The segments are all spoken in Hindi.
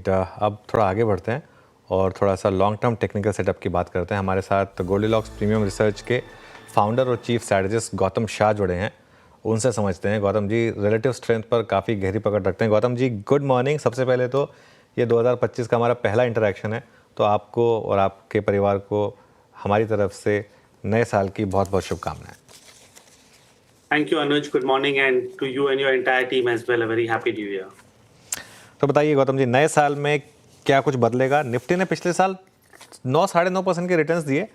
राइट, अब थोड़ा आगे बढ़ते हैं और थोड़ा सा लॉन्ग टर्म टेक्निकल सेटअप की बात करते हैं। हमारे साथ गोल्डीलॉक्स प्रीमियम रिसर्च के फाउंडर और चीफ स्ट्रैटेजिस्ट गौतम शाह जुड़े हैं। उनसे समझते हैं। गौतम जी रिलेटिव स्ट्रेंथ पर काफ़ी गहरी पकड़ रखते हैं। Gautam ji good morning. सबसे पहले तो ये 2025 का हमारा पहला इंटरेक्शन है, तो आपको और आपके परिवार को हमारी तरफ से नए साल की बहुत बहुत शुभकामनाएं। Thank you, Anuj. Good morning, and to you and your entire team as well. A very happy New Year. तो बताइए गौतम जी, नए साल में क्या कुछ बदलेगा? निफ्टी ने पिछले साल 9-9.5% के रिटर्न्स दिए,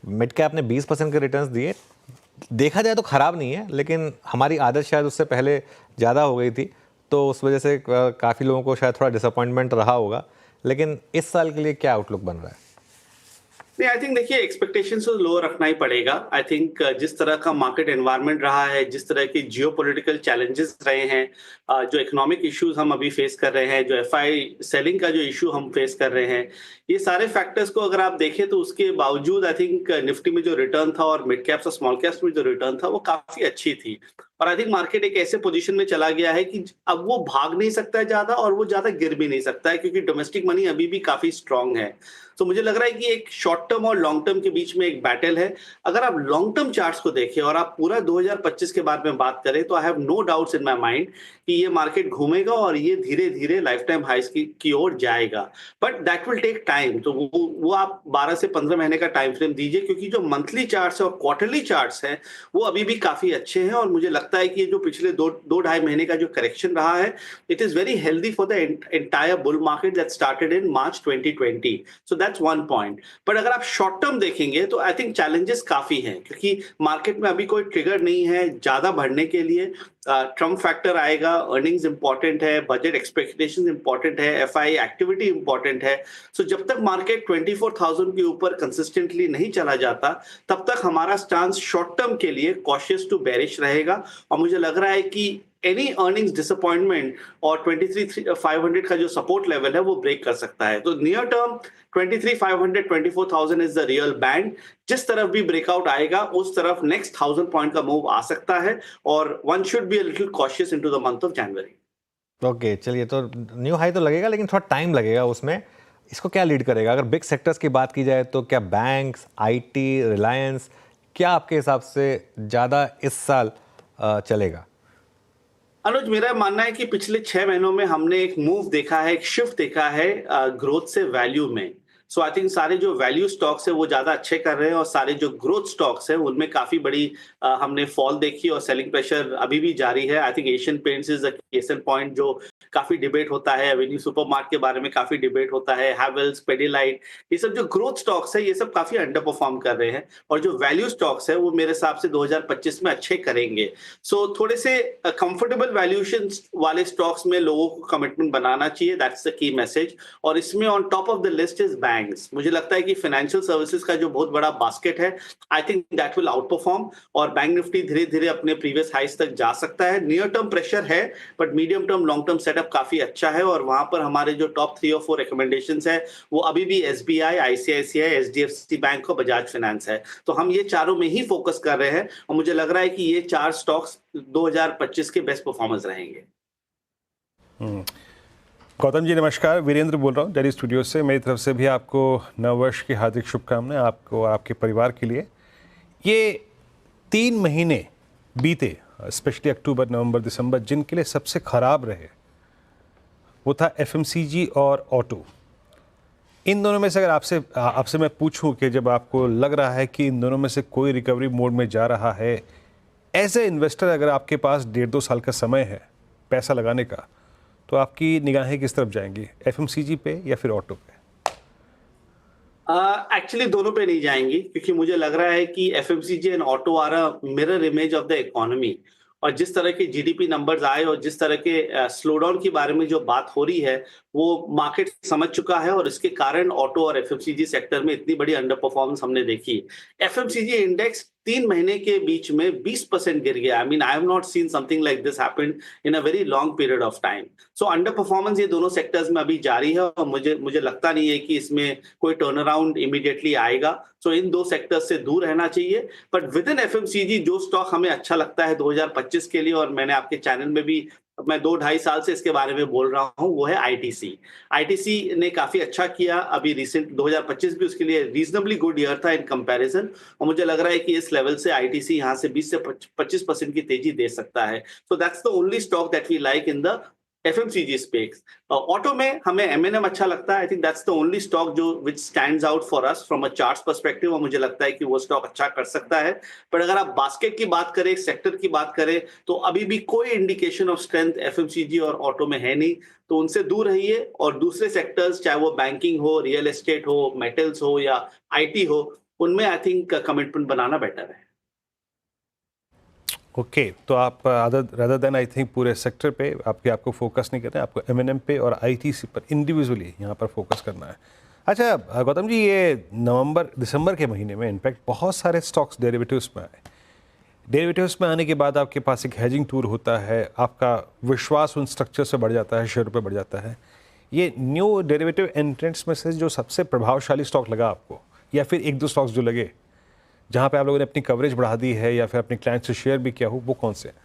मिड कैप ने 20% के रिटर्न्स दिए। देखा जाए तो खराब नहीं है, लेकिन हमारी आदत शायद उससे पहले ज़्यादा हो गई थी, तो उस वजह से काफ़ी लोगों को शायद थोड़ा डिसअपॉइंटमेंट रहा होगा। लेकिन इस साल के लिए क्या आउटलुक बन रहा है? नहीं, आई थिंक देखिए एक्सपेक्टेशंस तो लो रखना ही पड़ेगा। आई थिंक जिस तरह का मार्केट एनवायरनमेंट रहा है, जिस तरह की जियोपॉलिटिकल चैलेंजेस रहे हैं, जो इकोनॉमिक इश्यूज हम अभी फेस कर रहे हैं, जो एफआई सेलिंग का जो इशू हम फेस कर रहे हैं, ये सारे फैक्टर्स को अगर आप देखें तो उसके बावजूद आई थिंक निफ्टी में जो रिटर्न था और मिड कैप्स और स्मॉल कैप्स में जो रिटर्न था वो काफी अच्छी थी। और आई थिंक मार्केट एक ऐसे पोजीशन में चला गया है कि अब वो भाग नहीं सकता है ज्यादा और वो ज्यादा गिर भी नहीं सकता है, क्योंकि डोमेस्टिक मनी अभी भी काफी स्ट्रांग है। तो मुझे लग रहा है कि एक शॉर्ट टर्म और लॉन्ग टर्म के बीच में एक बैटल है। अगर आप लॉन्ग टर्म चार्ट्स को देखें और आप पूरा 2025 के बारे में बात करें, तो I have no doubts in my mind कि ये मार्केट घूमेगा और ये धीरे धीरे लाइफ टाइम हाइस की ओर जाएगा। But that will take time. तो वो आप 12 से 15 महीने का टाइम फ्रेम दीजिए, क्योंकि जो मंथली चार्ट्स है और क्वार्टरली चार्ट्स हैं वो अभी भी काफी अच्छे हैं। और मुझे लगता है कि ये जो पिछले दो ढाई महीने का जो करेक्शन रहा है, it is very healthy for the entire bull market that started in March 2020। So that's one point. But अगर आप शॉर्ट टर्म देखेंगे तो आई थिंक चैलेंजेस काफी हैं, क्योंकि मार्केट में अभी कोई ट्रिगर नहीं है ज्यादा बढ़ने के लिए। ट्रम्प फैक्टर आएगा, अर्निंग्स इंपॉर्टेंट है, बजट एक्सपेक्टेशंस इंपॉर्टेंट है, एफआई एक्टिविटी इंपॉर्टेंट है। सो जब तक मार्केट 24,000 के ऊपर कंसिस्टेंटली नहीं चला जाता, तब तक हमारा स्टांस शॉर्ट टर्म के लिए कॉशियस टू बेरिश रहेगा। और मुझे लग रहा है कि एनी अर्निंग्स डिसअपॉइंटमेंट और 23,500 का जो सपोर्ट लेवल है वो ब्रेक कर सकता है। तो near term 23,500 24,000 is the real band. जिस तरफ भी ब्रेकआउट आएगा उस तरफ नेक्स्ट 1,000 पॉइंट का मूव आ सकता है, और one should be a little cautious into the month of January. Okay, चलिए, तो न्यू हाई तो लगेगा, लेकिन थोड़ा टाइम लगेगा उसमें। इसको क्या लीड करेगा? अगर बिग सेक्टर्स की बात की जाए तो क्या बैंक्स, आईटी, रिलायंस, क्या आपके हिसाब से ज़्यादा इस साल चलेगा? अनुज, मेरा मानना है कि पिछले 6 महीनों में हमने एक मूव देखा है, एक शिफ्ट देखा है ग्रोथ से वैल्यू में। सो आई थिंक सारे जो वैल्यू स्टॉक्स है वो ज्यादा अच्छे कर रहे हैं, और सारे जो ग्रोथ स्टॉक्स है उनमें काफी बड़ी हमने फॉल देखी, और सेलिंग प्रेशर अभी भी जारी है। I think Asian paints is a case in point, जो काफी डिबेट होता है। एवेन्यू सुपरमार्ट के बारे में काफी डिबेट होता है, हैवेल्स, पेडिलाइट, ये सब जो ग्रोथ स्टॉक्स है ये सब काफी अंडर परफॉर्म कर रहे हैं। और जो वैल्यू स्टॉक्स है वो मेरे हिसाब से 2025 में अच्छे करेंगे। सो थोड़े से कंफर्टेबल वैल्यूएशन वाले स्टॉक्स में लोगों को कमिटमेंट बनाना चाहिए, दैट्स द की मैसेज। और इसमें on top of the list is banks. मुझे लगता है कि फाइनेंशियल सर्विसेज का जो बहुत बड़ा बास्केट है, I think that will out perform, और बैंक निफ्टी धीरे धीरे अपने प्रीवियस हाइस तक जा सकता है। नियर टर्म प्रेशर है, but medium term long term setup काफी अच्छा है। और वहां पर हमारे जो टॉप 3 और 4 रिकमेंडेशंस है वो अभी भी एसबीआई, आईसीआईसीआई, एचडीएफसी बैंक और बजाज फाइनेंस है। तो हम ये चारों में ही फोकस कर रहे हैं, और मुझे लग रहा है कि ये 4 स्टॉक्स 2025 के बेस्ट परफॉर्मेंस रहेंगे। गौतम जी नमस्कार, वीरेंद्र बोल रहा हूँ दिल्ली स्टूडियो से। मेरी तरफ से भी आपको नववर्ष की हार्दिक शुभकामनाएं, आपको और आपके परिवार के लिए। ये 3 महीने बीते, स्पेशली अक्टूबर, नवंबर, दिसंबर, जिनके लिए सबसे ख़राब रहे वो था एफएमसीजी और ऑटो। इन दोनों में से अगर आपसे मैं पूछूं कि जब आपको लग रहा है कि इन दोनों में से कोई रिकवरी मोड में जा रहा है, एज ए इन्वेस्टर अगर आपके पास 1.5-2 साल का समय है पैसा लगाने का, तो आपकी निगाहें किस तरफ जाएंगी, एफएमसीजी पे या फिर ऑटो पे? एक्चुअली दोनों पे नहीं जाएंगी, क्योंकि मुझे लग रहा है कि FMCG and auto are a mirror image of the economy. और जिस तरह के जीडीपी नंबर्स आए और जिस तरह के स्लो डाउन के बारे में जो बात हो रही है वो मार्केट समझ चुका है, और इसके कारण ऑटो और एफएमसीजी सेक्टर में इतनी बड़ी अंडर परफॉर्मेंस हमने देखी। एफएमसीजी इंडेक्स 3 महीने के बीच में 20% गिर गया। I have not seen something like this happened in a very long period of time. So under performance ये दोनों सेक्टर्स में अभी जारी है, और मुझे लगता नहीं है कि इसमें कोई टर्न अराउंड इमीडिएटली आएगा। सो इन 2 सेक्टर्स से दूर रहना चाहिए। बट विद इन एफएमसीजी जो स्टॉक हमें अच्छा लगता है 2025 के लिए, और मैंने आपके चैनल में भी मैं 2-2.5 साल से इसके बारे में बोल रहा हूँ, वो है आईटीसी। आईटीसी ने काफी अच्छा किया, अभी रिसेंट 2025 भी उसके लिए रीजनेबली गुड ईयर था इन कंपैरिजन, और मुझे लग रहा है कि इस लेवल से आईटीसी यहाँ से 20 से 25% की तेजी दे सकता है। So that's the only stock that we like in the FMCG space. Auto में हमें एमएनएम अच्छा लगता है। I think that's the only stock जो which stands out for us from a charts perspective, और मुझे लगता है कि वो स्टॉक अच्छा कर सकता है। पर अगर आप बास्केट की बात करें, सेक्टर की बात करें, तो अभी भी कोई इंडिकेशन ऑफ स्ट्रेंथ एफएमसीजी और ऑटो में है नहीं, तो उनसे दूर रहिए। और दूसरे सेक्टर्स, चाहे वो बैंकिंग हो, रियल एस्टेट हो, मेटल्स हो या आईटी हो, उनमें I think commitment banana better है। ओके, तो आप रादर देन आई थिंक पूरे सेक्टर पे आपको फोकस नहीं करना है, आपको एमएनएम पे और आईटीसी पर इंडिविजुअली यहाँ पर फोकस करना है। अच्छा गौतम जी, ये नवंबर दिसंबर के महीने में इनफैक्ट बहुत सारे स्टॉक्स डेरिवेटिव्स में आए। डेरिवेटिव्स में आने के बाद आपके पास एक हेजिंग टूल होता है, आपका विश्वास उन स्ट्रक्चर से बढ़ जाता है, शेयर पे बढ़ जाता है। ये न्यू डेरिवेटिव एंट्रेंट्स में से जो सबसे प्रभावशाली स्टॉक लगा आपको, या फिर एक दो स्टॉक्स जो लगे जहाँ पे आप लोगों ने अपनी कवरेज बढ़ा दी है या फिर अपने क्लाइंट से शेयर भी किया हो, वो कौन से हैं?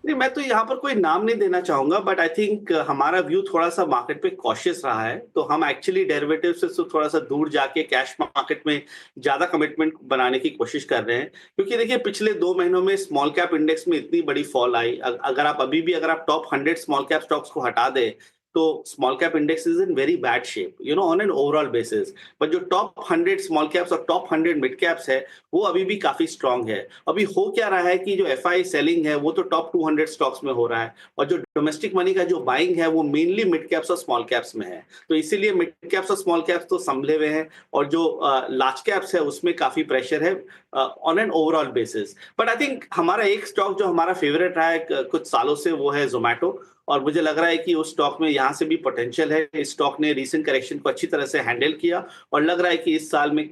नहीं, मैं तो यहाँ पर कोई नाम नहीं देना चाहूंगा, बट आई थिंक हमारा व्यू थोड़ा सा मार्केट पे कॉशियस रहा है, तो हम एक्चुअली डेरिवेटिव से थोड़ा सा दूर जाके कैश मार्केट में ज्यादा कमिटमेंट बनाने की कोशिश कर रहे हैं। क्योंकि देखिए, पिछले 2 महीनों में स्मॉल कैप इंडेक्स में इतनी बड़ी फॉल आई, अगर आप अभी भी अगर आप टॉप 100 स्मॉल कैप स्टॉक्स को हटा दें, तो small cap index is in very bad shape, you know, on an overall basis. पर जो टॉप 100 स्मॉल कैप्स और टॉप 100 मिड कैप्स है, वो अभी भी काफी स्ट्रांग है। अभी हो क्या रहा है कि जो एफआई सेलिंग है वो तो टॉप 200 स्टॉक्स में हो रहा है, और जो डोमेस्टिक मनी का जो बाइंग है वो मेनली मिड कैप्स और स्मॉल कैप्स में है। तो इसीलिए मिड कैप्स और स्मॉल कैप्स तो संभले हुए हैं, और जो लार्ज कैप्स है उसमें काफी प्रेशर है on an overall basis. But I think हमारा एक स्टॉक जो हमारा फेवरेट रहा है कुछ सालों से, वो है जोमैटो, और मुझे लग रहा है कि उस स्टॉक में यहाँ से भी पोटेंशियल है। इस स्टॉक ने रीसेंट करेक्शन को अच्छी तरह से हैंडल किया, और लग रहा है कि इस साल में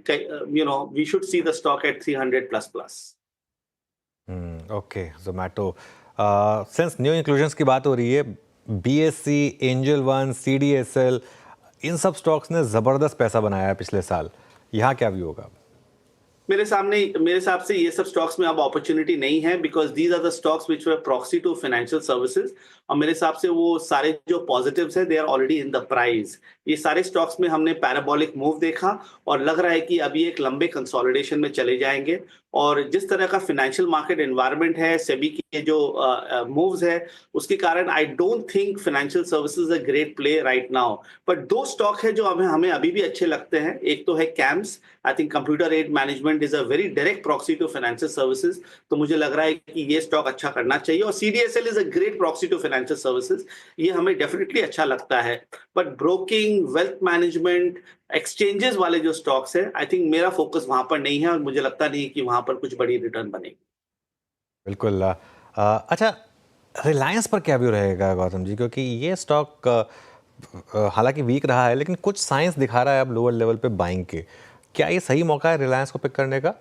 you know we should see the stock at 300 plus. Okay, Zomato, since new inclusions की बात हो रही है, बीएससी, एंजल वन, सीडीएसएल, इन सब स्टॉक्स ने ज़बरदस्त पैसा बनाया है पिछले साल। यहाँ क्या व्यू होगा? मेरे हिसाब से ये सब स्टॉक्स में अब अपॉर्चुनिटी नहीं है, because these are the stocks which were proxy to financial services, और मेरे हिसाब से वो सारे जो पॉजिटिव्स है they are already in the price. ये सारे स्टॉक्स में हमने पैराबोलिक मूव देखा, और लग रहा है कि अभी एक लंबे कंसोलिडेशन में चले जाएंगे। और जिस तरह का फाइनेंशियल मार्केट एनवायरनमेंट है, सेबी के जो मूव्स है, उसके कारण I don't think financial services a great play right now. But 2 stock है जो हमें अभी भी अच्छे लगते हैं। एक तो है CAMS, I think computer aided management is a very direct proxy to financial services, तो मुझे लग रहा है कि ये स्टॉक अच्छा करना चाहिए। और CDSL is a great proxy to financial services, ये हमें डेफिनेटली अच्छा लगता है। But broking, wealth management, exchanges वाले जो स्टॉक्स है, आई थिंक मेरा फोकस वहां पर नहीं है, और मुझे लगता नहीं है कि वहां पर कुछ बड़ी रिटर्न बनेगी। बिल्कुल। अच्छा, रिलायंस पर क्या व्यू रहेगा गौतम जी? क्योंकि ये स्टॉक हालांकि वीक रहा है, लेकिन कुछ साइंस दिखा रहा है अब लोअर लेवल पे बाइंग के। क्या ये सही मौका है रिलायंस को पिक करने का?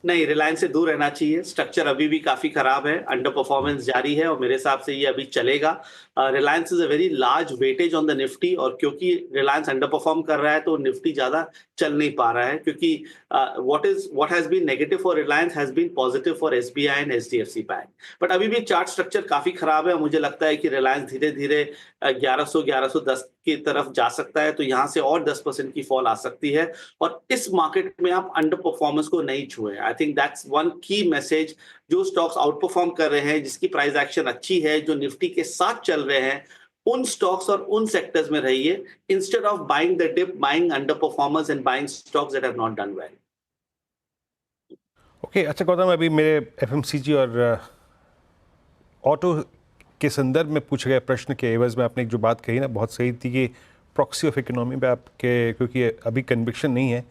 नहीं, रिलायंस से दूर रहना चाहिए। स्ट्रक्चर अभी भी काफी खराब है, अंडर परफॉर्मेंस जारी है, और मेरे हिसाब से ये अभी चलेगा। Reliance is a very large weightage on the Nifty, और क्योंकि रिलायंस अंडर परफॉर्म कर रहा है तो निफ्टी ज्यादा चल नहीं पा रहा है, क्योंकि what has been negative for Reliance has been positive for SBI and HDFC bank. But अभी भी चार्ट स्ट्रक्चर काफी खराब है। मुझे लगता है कि रिलायंस धीरे धीरे 1100-1110 की तरफ जा सकता है, तो यहाँ से और 10% की फॉल आ सकती है, और इस मार्केट में आप अंडर परफॉर्मेंस को नहीं छुए। आई थिंक दैट्स वन की मैसेज। जो स्टॉक्स आउट परफॉर्म कर रहे हैं, जिसकी प्राइस एक्शन अच्छी है, जो निफ्टी के साथ चल रहे हैं, उन स्टॉक्स और उन सेक्टर्स में रहिए, instead of buying the dip, buying under performers and buying stocks that have not done well. Okay, अच्छा गौतम, अभी मेरे एफएमसीजी और ऑटो के संदर्भ में पूछे गए प्रश्न के एवज में आपने एक जो बात कही ना, बहुत सही थी कि प्रॉक्सी ऑफ इकोनॉमी पे आपके, क्योंकि अभी कन्विक्शन नहीं है।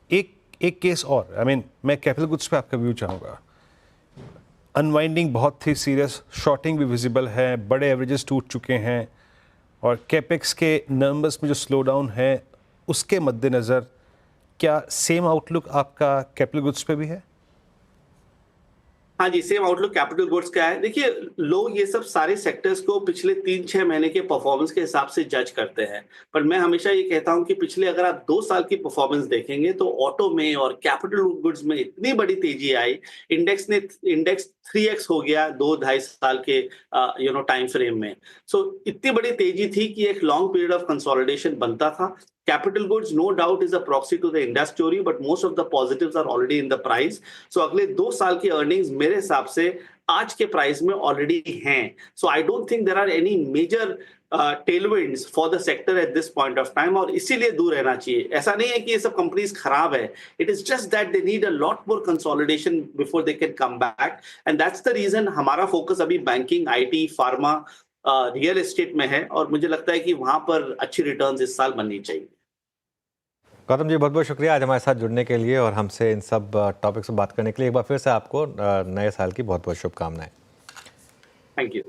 एक केस और, मैं कैपिटल गुड्स पे आपका व्यू चाहूँगा। अनवाइंडिंग बहुत थी सीरियस, शॉर्टिंग भी विजिबल है, बड़े एवरेजेस टूट चुके हैं, और कैपेक्स के नंबर्स में जो स्लो डाउन है उसके मद्देनज़र क्या सेम आउटलुक आपका कैपिटल गुड्स पे भी है? हाँ जी, सेम आउटलुक कैपिटल गुड्स का है। देखिए, लोग ये सब सारे सेक्टर्स को पिछले 3-6 महीने के परफॉर्मेंस के हिसाब से जज करते हैं। पर मैं हमेशा ये कहता हूँ कि पिछले अगर आप 2 साल की परफॉर्मेंस देखेंगे तो ऑटो में और कैपिटल गुड्स में इतनी बड़ी तेजी आई, इंडेक्स 3x हो गया 2 ढाई साल के टाइम फ्रेम में। सो इतनी बड़ी तेजी थी कि एक लॉन्ग पीरियड ऑफ कंसोलिडेशन बनता था। Capital goods, no doubt, is a proxy to the industry story, but most of the positives are already in the price. So अगले 2 साल की earnings मेरे हिसाब से आज के प्राइस में ऑलरेडी हैं. So I don't think there are any major tailwinds for the sector at this point of time, और इसीलिए दूर रहना चाहिए. ऐसा नहीं है कि ये सब कंपनीज खराब है. It is just that they need a lot more consolidation before they can come back, and that's the reason हमारा फोकस अभी banking, IT, pharma, real estate में है, और मुझे लगता है कि वहां पर अच्छी रिटर्न्स इस साल बननी चाहिए. गौतम जी, बहुत बहुत शुक्रिया आज हमारे साथ जुड़ने के लिए और हमसे इन सब टॉपिक्स पर बात करने के लिए. एक बार फिर से आपको नए साल की बहुत बहुत शुभकामनाएं. Thank you.